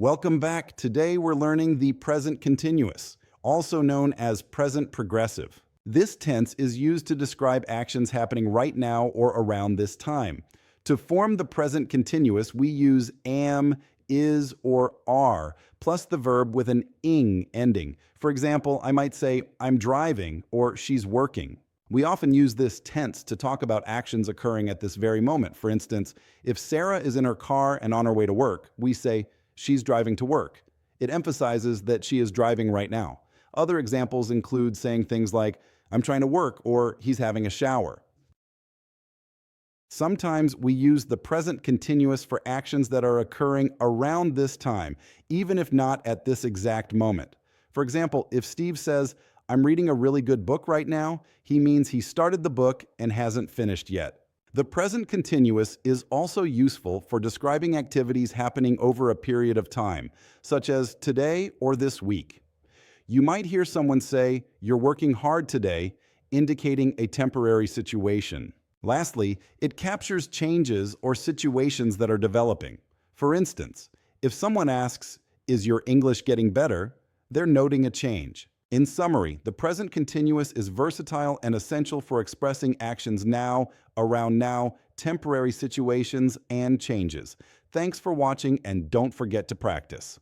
Welcome back. Today we're learning the present continuous, also known as present progressive. This tense is used to describe actions happening right now or around this time. To form the present continuous, we use am, is, or are, plus the verb with an ing ending. For example, I might say, I'm driving, or she's working. We often use this tense to talk about actions occurring at this very moment. For instance, if Sarah is in her car and on her way to work, we say, she's driving to work. It emphasizes that she is driving right now. Other examples include saying things like, I'm trying to work, or he's having a shower. Sometimes we use the present continuous for actions that are occurring around this time, even if not at this exact moment. For example, if Steve says, I'm reading a really good book right now, he means he started the book and hasn't finished yet. The present continuous is also useful for describing activities happening over a period of time, such as today or this week. You might hear someone say, you're working hard today, indicating a temporary situation. Lastly, it captures changes or situations that are developing. For instance, if someone asks, is your English getting better? They're noting a change. In summary, the present continuous is versatile and essential for expressing actions now, around now, temporary situations, and changes. Thanks for watching, and don't forget to practice.